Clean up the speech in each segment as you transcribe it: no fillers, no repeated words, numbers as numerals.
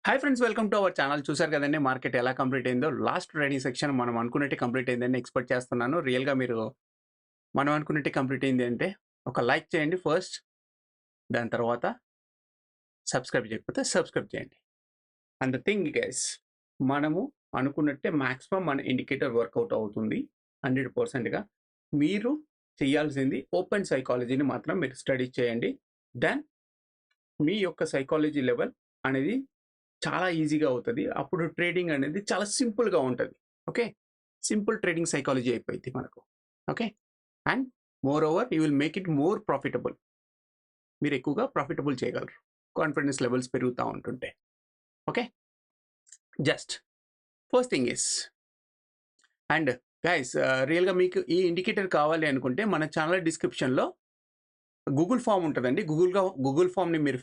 Hi friends, welcome to our channel. చూసారు కదండి market ఎలా కంప్లీట్ అయిందో. లాస్ట్ ట్రేడింగ్ సెక్షన్ మనం అనుకున్నట్టే కంప్లీట్ అయిందని ఎక్స్పెక్ట్ చేస్తున్నాను. రియల్‌గా మీరు మనం అనుకున్నట్టే కంప్లీట్ అయింది అంటే ఒక లైక్ చేయండి ఫస్ట్. దాని తర్వాత సబ్స్క్రైబ్ చేయకపోతే సబ్స్క్రైబ్ చేయండి. అండ్ ద థింగ్ గైస్, మనము అనుకున్నట్టే మాక్సిమం మన ఇండికేటర్ వర్కౌట్ అవుతుంది 100%గా. మీరు చేయాల్సింది ఓపెన్ సైకాలజీని మాత్రం మీరు స్టడీ చేయండి. దెన్ మీ యొక్క సైకాలజీ లెవెల్ అనేది చాలా ఈజీగా అవుతది. అప్పుడు ట్రేడింగ్ అనేది చాలా సింపుల్‌గా ఉంటది. ఓకే. సింపుల్ ట్రేడింగ్ సైకాలజీ అయిపోయిద్ది మనకు. Okay. And more over you will make it more profitable. మీరు ఎక్కువగా ప్రాఫిటబుల్ చేయగలరు. కాన్ఫిడెన్స్ లెవెల్స్ పెరుగుతా ఉంటుంటే. Okay. Just first thing is and guys, రియల్‌గా మీకు ఈ ఇండికేటర్ కావాలి అనుకుంటే మన ఛానల్ డిస్క్రిప్షన్‌లో గూగుల్ ఫార్మ్ ఉంటదండి. గూగుల్ ఫార్మ్‌ని మీరు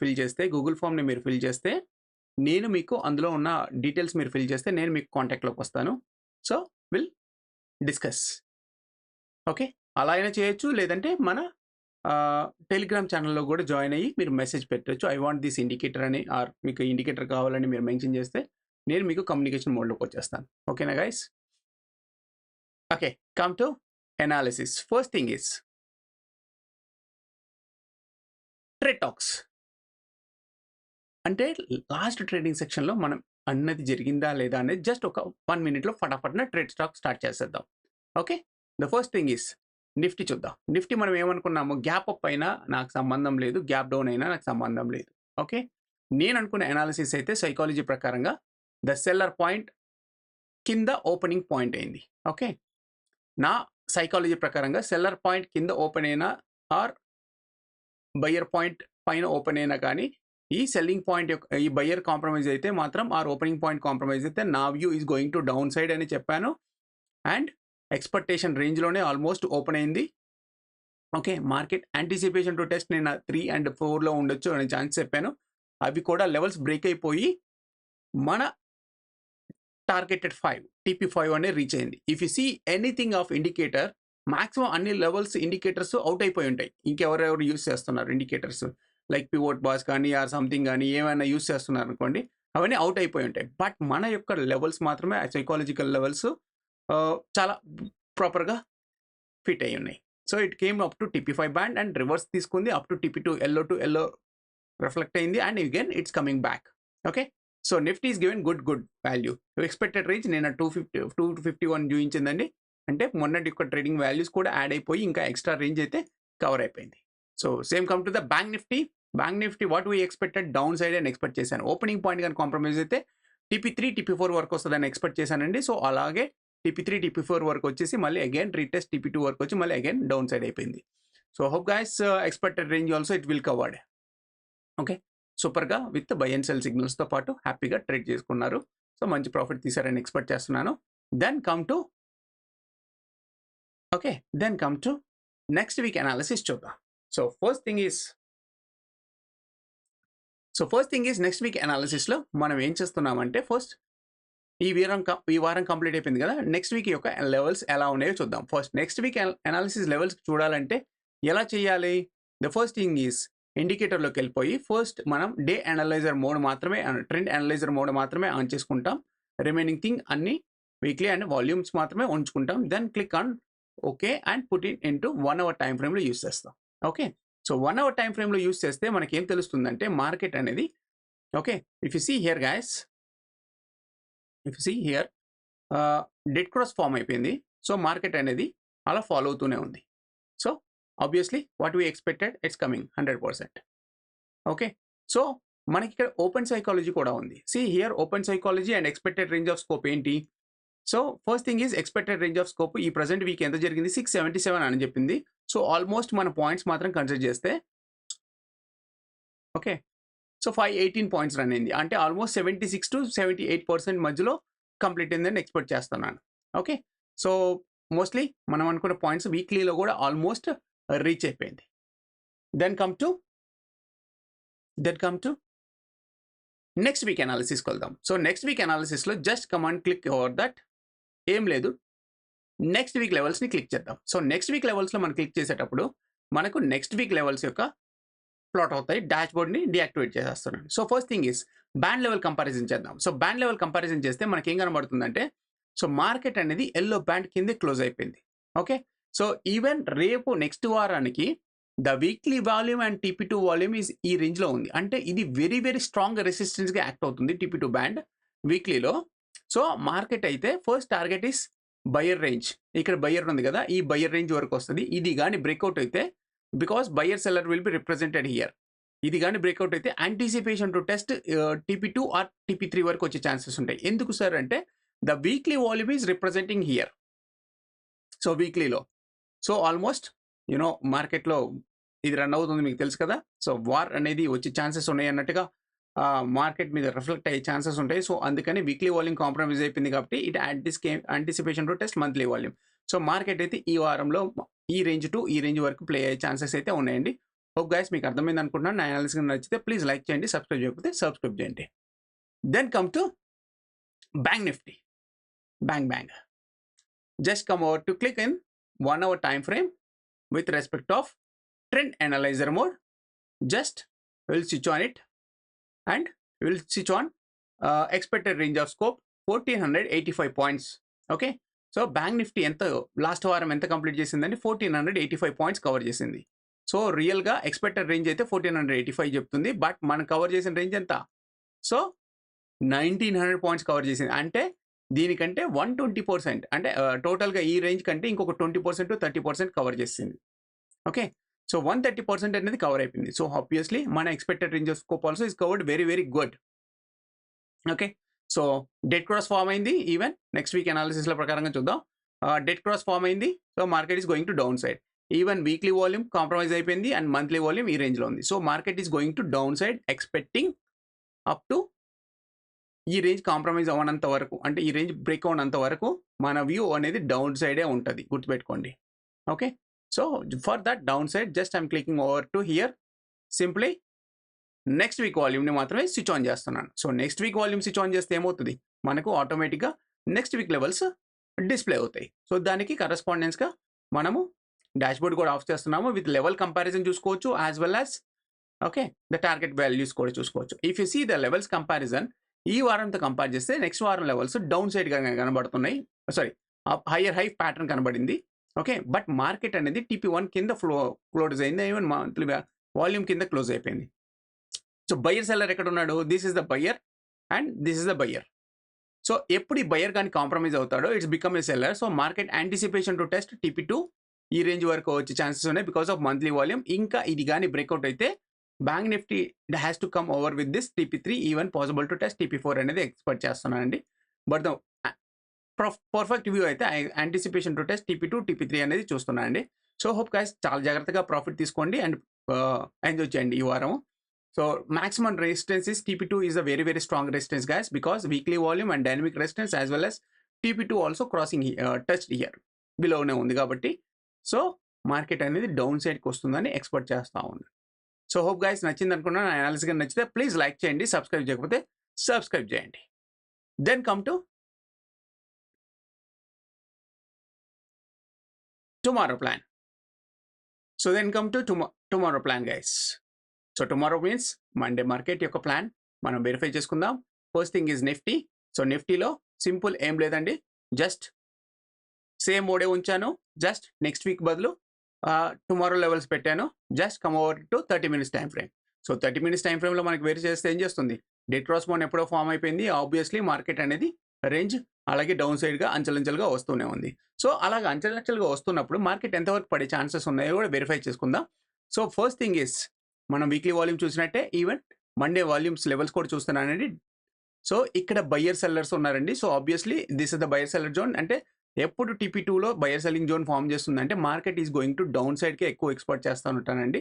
ఫిల్ చేస్తే నేను మీకు అందులో ఉన్న డీటెయిల్స్ మీరు ఫిల్ చేస్తే నేను మీకు కాంటాక్ట్‌లోకి వస్తాను. So, will discuss. ఓకే. అలా అయినా చేయొచ్చు. లేదంటే మన టెలిగ్రామ్ ఛానెల్‌లో కూడా జాయిన్ అయ్యి మీరు మెసేజ్ పెట్టొచ్చు. ఐ వాంట్ దిస్ ఇండికేటర్ అని ఆర్ మీకు ఇండికేటర్ కావాలని మీరు మెన్షన్ చేస్తే నేను మీకు కమ్యూనికేషన్ మోడ్‌లోకి వచ్చేస్తాను. ఓకేనా guys? Okay. Come to analysis. First thing is trade talks. అంటే లాస్ట్ ట్రేడింగ్ సెక్షన్‌లో మనం అన్నది జరిగిందా లేదా అనేది జస్ట్ ఒక 1 మినిట్‌లో ఫటాఫట్‌న ట్రేడ్ స్టాక్ స్టార్ట్ చేసేద్దాం. Okay. The first thing is Nifty చూద్దాం. నిఫ్టీ మనం ఏమనుకున్నాము, గ్యాప్ అప్ అయినా నాకు సంబంధం లేదు, గ్యాప్ డౌన్ అయినా నాకు సంబంధం లేదు. ఓకే. నేను అనుకున్న అనాలిసిస్ అయితే సైకాలజీ ప్రకారంగా ద సెల్లర్ పాయింట్ కింద ఓపెనింగ్ పాయింట్ అయింది. ఓకే. నా సైకాలజీ ప్రకారంగా సెల్లర్ పాయింట్ కింద ఓపెన్ అయినా ఆర్ బయ్యర్ పాయింట్ పైన ఓపెన్ అయినా కానీ ఈ సెల్లింగ్ పాయింట్ యొక్క ఈ బయ్యర్ కాంప్రమైజ్ అయితే మాత్రం ఆర్ ఓపెనింగ్ పాయింట్ కాంప్రమైజ్ అయితే నా view is going to down side అని చెప్పాను. అండ్ ఎక్స్పెక్టేషన్ రేంజ్‌లోనే ఆల్మోస్ట్ ఓపెన్ అయింది. Okay. Market anticipation to test నేను 3 అండ్ 4లో ఉండొచ్చు అనే ఛాన్స్ చెప్పాను. అవి కూడా లెవెల్స్ బ్రేక్ అయిపోయి మన టార్గెటెడ్ 5 TP5 అనేది రీచ్ అయింది. If you see anything of indicator maximum అన్ని లెవెల్స్ ఇండికేటర్స్ అవుట్ అయిపోయి ఉంటాయి. ఇంకెవరెవరు యూజ్ చేస్తున్నారు ఇండికేటర్స్ లైక్ పివోట్ బాస్ కానీ ఆర్ సంథింగ్ కానీ ఏమైనా యూజ్ చేస్తున్నారు అనుకోండి, అవన్నీ అవుట్ అయిపోయి ఉంటాయి. బట్ మన యొక్క లెవెల్స్ మాత్రమే సైకాలజికల్ లెవెల్స్ చాలా ప్రాపర్‌గా ఫిట్ అయ్యి ఉన్నాయి. So, it came up to TP5 band and reverse తీసుకుంది. Up to TP2 to yellow reflect అయింది and again it's coming back. Okay. So, Nifty is given good value. Expected range నేను 251 చూయించిందండి. అంటే మొన్నటి యొక్క ట్రేడింగ్ వాల్యూస్ కూడా add అయిపోయి ఇంకా extra range అయితే కవర్ అయిపోయింది. So, same come to the bank Nifty. Bank Nifty what we expected down side అని ఎక్స్‌పెక్ట్ చేశాను. ఓపెనింగ్ పాయింట్ గాని కాంప్రమైజ్ అయితే TP3, TP4 వరకు వస్తదని ఎక్స్‌పెక్ట్ చేశానండి. సో, అలాగే TP3, TP4 వరకు వచ్చేసి మళ్ళీ అగైన్ రీటెస్ట్ TP2 వరకు వచ్చి మళ్ళీ అగైన్ డౌన్ సైడ్ అయిపోయింది. So, hope guys expected range also it will covered. Okay. సూపర్‌గా విత్ బై అండ్ సెల్ సిగ్నల్స్‌తో పాటు హ్యాపీగా ట్రేడ్ చేసుకున్నారు. సో, మంచి ప్రాఫిట్ తీశారని ఎక్స్‌పెక్ట్ చేస్తున్నాను. Then come to next week analysis చూద్దాం. So, first thing is next week అనాలిసిస్‌లో మనం ఏం చేస్తున్నామంటే ఫస్ట్ ఈ వారం కంప్లీట్ అయిపోయింది కదా! నెక్స్ట్ వీక్ యొక్క లెవెల్స్ ఎలా ఉన్నాయో చూద్దాం. First next week analysis levels చూడాలంటే ఎలా చేయాలి? ద ఫస్ట్ థింగ్ ఈస్ ఇండికేటర్‌లోకి వెళ్ళిపోయి ఫస్ట్ మనం డే అనలైజర్ మోడ్ మాత్రమే ట్రెండ్ అనలైజర్ మోడ్ మాత్రమే ఆన్ చేసుకుంటాం. రిమైనింగ్ థింగ్ అన్ని వీక్లీ అండ్ వాల్యూమ్స్ మాత్రమే ఉంచుకుంటాం. Then click on okay and put it into 1 hour time ఫ్రేమ్‌లో యూజ్ చేస్తాం. ఓకే. సో, 1 అవర్ టైమ్ ఫ్రేమ్‌లో యూజ్ చేస్తే మనకేం తెలుస్తుందంటే మార్కెట్ అనేది okay. If you see here guys, dead cross form అయిపోయింది. సో, మార్కెట్ అనేది అలా ఫాలో అవుతూనే ఉంది. So, obviously what we expected it's coming 100%. Okay. So, మనకిక్కడ ఓపెన్ సైకాలజీ కూడా ఉంది. See here open psychology and expected range of scope ఏంటి? So, first thing is expected range of scope ఈ present week ఎంత జరిగింది? 677 అని చెప్పింది. సో, ఆల్మోస్ట్ మన పాయింట్స్ మాత్రం కన్సిడర్ చేస్తే ఓకే. సో, 518 పాయింట్స్ రన్ అయింది. అంటే ఆల్మోస్ట్ 76-78% మధ్యలో కంప్లీట్ అయిందని ఎక్స్‌పెక్ట్ చేస్తున్నాను. ఓకే. సో, మోస్ట్‌లీ మనం అనుకున్న పాయింట్స్ వీక్లీలో కూడా ఆల్మోస్ట్ రీచ్ అయిపోయింది. Then come to next week అనాలిసిస్‌కి వెళ్దాం. సో, నెక్స్ట్ వీక్ అనాలిసిస్‌లో just come and click over that. ఏం లేదు. నెక్స్ట్ వీక్ లెవెల్స్‌ని క్లిక్ చేద్దాం. సో, నెక్స్ట్ వీక్ లెవెల్స్‌లో మనం క్లిక్ చేసేటప్పుడు మనకు నెక్స్ట్ వీక్ లెవెల్స్ యొక్క ప్లాట్ అవుతాయి. డాష్ బోర్డ్ని డీయాక్టివేట్ చేసేస్తున్నాను. So first thing is band level comparison చేద్దాం. సో బ్యాండ్ లెవెల్ కంపారిజన్ చేస్తే మనకి ఏం కనబడుతుందంటే సో మార్కెట్ అనేది ఎల్లో బ్యాండ్ కింద క్లోజ్ అయిపోయింది. ఓకే, సో ఈవెన్ రేపు నెక్స్ట్ వారానికి the weekly volume and TP2 volume is ఈ రేంజ్లో ఉంది. అంటే ఇది వెరీ వెరీ స్ట్రాంగ్ రెసిస్టెన్స్గా యాక్ట్ అవుతుంది TP2 బ్యాండ్ వీక్లీలో. సో మార్కెట్ అయితే first target is buyer range. ఇక్కడ బయర్ ఉంది కదా, ఈ బయర్ రేంజ్ వరకు వస్తుంది. ఇది కానీ బ్రేక్అవుట్ అయితే because buyer seller will be represented here. ఇది కానీ బ్రేక్అవుట్ అయితే anticipation to test TP2 are TP3 వరకు వచ్చే ఛాన్సెస్ ఉంటాయి. ఎందుకు సార్ అంటే the weekly volume is representing here. So వీక్లీలో సో ఆల్మోస్ట్ యూనో మార్కెట్లో ఇది రన్ అవుతుంది, మీకు తెలుసు కదా. సో వార్ అనేది వచ్చే ఛాన్సెస్ ఉన్నాయి అన్నట్టుగా మార్కెట్ మీద రిఫ్లెక్ట్ అయ్యే ఛాన్సెస్ ఉంటాయి. సో అందుకని వీక్లీ వాల్యూమ్ కాంప్రమైజ్ అయిపోయింది కాబట్టి it anticipation to test monthly volume. So market అయితే ఈ వారంలో ఈ రేంజ్ టు ఈ రేంజ్ వరకు ప్లే అయ్యే ఛాన్సెస్ అయితే ఉన్నాయండి. హోప్ గైస్ మీకు అర్థమైంది అనుకుంటున్నాను. నా అనాలిసిస్ నచ్చితే ప్లీజ్ లైక్ చేయండి, సబ్స్క్రైబ్ చేయకపోతే సబ్స్క్రైబ్ చేయండి. Then come to bank Nifty. Bank just come over to click in 1 hour time frame with respect of trend analyzer mode. Just we'll switch on it and we'll switch on expected range of scope 1485 points. Okay, so bank nifty ఎంత last వారం ఎంత complete చేసిందండి? 1485 points cover చేసింది. So రియల్గా expected range అయితే 1485 చెప్తుంది, but మనం cover చేసిన రేంజ్ ఎంత? సో 1900 పాయింట్స్ కవర్ చేసింది. అంటే దీనికంటే 120%, అంటే టోటల్గా ఈ రేంజ్ కంటే ఇంకొక 20% to 30% కవర్ చేసింది. ఓకే, సో 130% అనేది కవర్ అయిపోయింది. సో ఆబ్వియస్లీ మన expected range of scope also is covered very very good. Okay, so dead cross form అయింది. ఈవెన్ నెక్స్ట్ వీక్ అనాలిసిస్ల ప్రకారంగా చూద్దాం. డెడ్ క్రాస్ ఫామ్ అయింది. So market is going to down side. Even weekly volume compromise అయిపోయింది and monthly volume ఈ రేంజ్లో ఉంది. So market is going to down side expecting up to ఈ రేంజ్ కాంప్రమైజ్ అవ్వనంత వరకు, అంటే ఈ రేంజ్ బ్రేక్ అవ్వనంత వరకు మన వ్యూ అనేది డౌన్ సైడే ఉంటుంది, గుర్తుపెట్టుకోండి. Okay, so for that down side just I'm clicking over to here. Simply next week వాల్యూమ్ని మాత్రమే స్విచ్ ఆన్ చేస్తున్నాను. So next week volume switch on చేస్తే ఏమవుతుంది, మనకు ఆటోమేటిక్గా నెక్స్ట్ వీక్ లెవెల్స్ డిస్ప్లే అవుతాయి. సో దానికి కరెస్పాండెన్స్గా మనము డాష్బోర్డ్ కూడా ఆఫ్ చేస్తున్నాము. విత్ లెవెల్ కంపారిజన్ చూసుకోవచ్చు, as well as okay the target values కూడా చూసుకోవచ్చు. If you see the levels comparison ఈ వారంతో కంపేర్ చేస్తే నెక్స్ట్ వారం లెవెల్స్ డౌన్ సైడ్గా కనబడుతున్నాయి. సారీ, హయ్యర్ హై ప్యాటర్న్ కనబడింది. ఓకే, బట్ మార్కెట్ అనేది TP1 కింద క్లోజ్ అయింది. ఈవెన్ మంత్లీ వాల్యూమ్ కింద క్లోజ్ అయిపోయింది. సో బయ్యర్ సెల్లర్ ఎక్కడ ఉన్నాడు? This is the buyer and this is the buyer. So ఎప్పుడు ఈ బయ్యర్ కానీ కాంప్రమైజ్ అవుతాడో it's become a seller. So market anticipation to test TP2 ఈ రేంజ్ వరకు వచ్చే ఛాన్సెస్ ఉన్నాయి బికాస్ ఆఫ్ మంత్లీ వాల్యూమ్. ఇంకా ఇది కానీ బ్రేక్అవుట్ అయితే bank Nifty has to come over with this TP3, even possible to test TP4 అనేది expect చేస్తున్నానండి. బట్ ద పర్ఫెక్ట్ వ్యూ అయితే anticipation to test TP2, TP3 అనేది చూస్తున్నానండి. సో హోప్ గైస్ చాలా జాగ్రత్తగా ప్రాఫిట్ తీసుకోండి అండ్ ఎంజాయ్ చేయండి ఈ వారం. So maximum resistance is TP2 is a very very strong resistance guys, because weekly volume and dynamic resistance as well as TP2 also crossing touch here బిలోనే ఉంది. కాబట్టి so market అనేది down సైడ్కి వస్తుందని expect చేస్తూ ఉంది. సో హోప్ గైస్ నచ్చింది అనుకున్నాను. నా అనాలిసిస్ గా నచ్చితే ప్లీజ్ లైక్ చేయండి, సబ్స్క్రైబ్ చేయకపోతే సబ్స్క్రైబ్ చేయండి. Then come to tomorrow plan. So then come to tomorrow plan guys. So tomorrow means Monday market యొక్క ప్లాన్ మనం వెరిఫై చేసుకుందాం. First thing is Nifty. So నిఫ్టీలో సింపుల్ ఏం లేదండి, జస్ట్ సేమ్ మోడే ఉంచాను. జస్ట్ నెక్స్ట్ వీక్ బదులు టుమారో లెవెల్స్ పెట్టాను. Just come over to 30 minutes time frame. So 30 minutes time ఫ్రేమ్లో మనకి వేరు చేస్తే ఏం చేస్తుంది, డెడ్ క్రాస్ మోన్ ఎప్పుడో ఫామ్ అయిపోయింది. ఆబ్వియస్లీ మార్కెట్ అనేది రేంజ్ అలాగే డౌన్ సైడ్గా అంచెలంచెలుగా వస్తూనే ఉంది. సో అలాగే అంచెలంచెలుగా వస్తున్నప్పుడు మార్కెట్ ఎంతవరకు పడే ఛాన్సెస్ ఉన్నాయో కూడా వెరిఫై చేసుకుందాం. సో ఫస్ట్ థింగ్ ఈస్ మనం వీక్లీ వాల్యూమ్ చూసినట్టే ఈవెన్ మండే వాల్యూమ్స్ లెవెల్స్ కూడా చూస్తున్నానండి. సో ఇక్కడ బయ్యర్ సెల్లర్స్ ఉన్నారండి. So obviously this is the buyer seller zone. అంటే ఎప్పుడు TP2లో బయర్ సెల్లింగ్ జోన్ ఫామ్ చేస్తుందంటే market is going to down సైడ్కి ఎక్కువ ఎక్స్పెక్ట్ చేస్తూ ఉంటానండి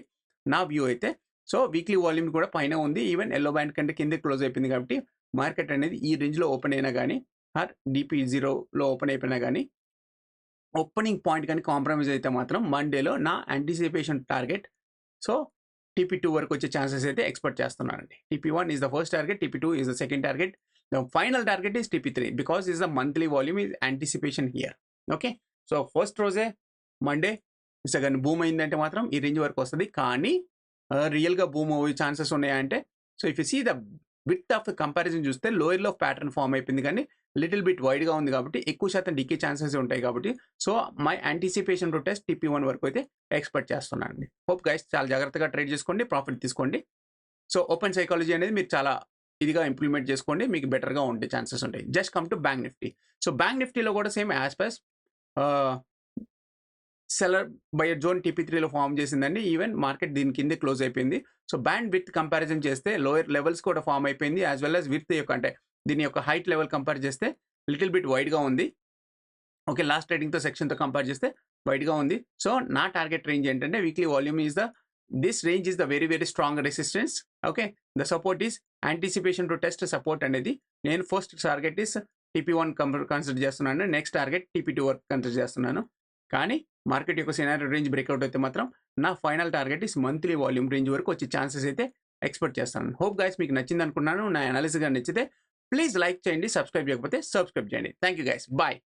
నా వ్యూ అయితే. సో వీక్లీ వాల్యూమ్ కూడా పైన ఉంది, ఈవెన్ ఎల్లో బ్యాండ్ కంటే కింద క్లోజ్ అయిపోయింది. కాబట్టి మార్కెట్ అనేది ఈ రేంజ్లో ఓపెన్ అయినా కానీ ఆర్ DP0లో ఓపెన్ అయిపోయినా కానీ ఓపెనింగ్ పాయింట్ కానీ కాంప్రమైజ్ అయితే మాత్రం మండేలో నా యాంటిసిపేషన్ టార్గెట్ సో TP2 వరకు వచ్చే ఛాన్సెస్ అయితే ఎక్స్పెక్ట్ చేస్తున్నానండి. TP1 is the first target, TP2 is the second target. The final target is TP3 because is the monthly volume is anticipation here. Okay, so first రోజే Monday second boom అయిందంటే మాత్రం ఈ range వరకు వస్తుంది. కానీ రియల్‌గా boom అయ్యే chances ఉన్నాయా అంటే, so if you see the width of the comparison చూస్తే లోయర్‌లో ప్యాటర్న్ ఫార్మ్ అయిపోయింది కానీ లిటిల్ బిట్ వైడ్‌గా ఉంది కాబట్టి ఎక్కువ శాతం డికే ఛాన్సెస్ ఉంటాయి కాబట్టి so my anticipation to test TP1 వరకు అయితే ఎక్స్‌పెక్ట్ చేస్తున్నానండి. హోప్ గైస్ చాలా జాగ్రత్తగా ట్రేడ్ చేసుకోండి, ప్రాఫిట్ తీసుకోండి. సో ఓపెన్ సైకాలజీ అనేది మీరు చాలా ఇదిగా ఇంప్లిమెంట్ చేసుకోండి, మీకు బెటర్‌గా ఉండే ఛాన్సెస్ ఉంటాయి. Just come to bank Nifty. So bank నిఫ్టీలో కూడా same as per seller buyer zone TP3లో ఫార్మ్ చేసిందండి. ఈవెన్ మార్కెట్ దీని కిందే క్లోజ్ అయిపోయింది. సో బ్యాండ్ విత్ కంపారిజన్ చేస్తే లోయర్ లెవెల్స్ కూడా ఫార్మ్ అయిపోయింది. యాజ్ వెల్ యాజ్ విత్ యొక్క అంటే దీని యొక్క హైట్ లెవెల్ కంపేర్ చేస్తే లిటిల్ బిట్ వైడ్‌గా ఉంది. ఓకే. లాస్ట్ ట్రేడింగ్‌తో సెక్షన్‌తో కంపేర్ చేస్తే వైడ్‌గా ఉంది. సో నా టార్గెట్ రేంజ్ ఏంటంటే weekly volume is this range is the very very strong resistance. Okay. The support is anticipation to test support అనేది. నేను first target is TP1 consider చేస్తున్నాను. నెక్స్ట్ టార్గెట్ TP2 వరకు consider చేస్తున్నాను. కానీ market యొక్క scenario range breakout అయితే మాత్రం నా final target is monthly volume range వరకు వచ్చే ఛాన్సెస్ అయితే ఎక్స్పెక్ట్ చేస్తాను. హోప్ గైస్ మీకు నచ్చింది అనుకున్నాను. నా అనాలిసిస్ గా నచ్చితే ప్లీజ్ లైక్ చేయండి, సబ్స్క్రైబ్ చేయకపోతే సబ్స్క్రైబ్ చేయండి. Thank you guys, bye.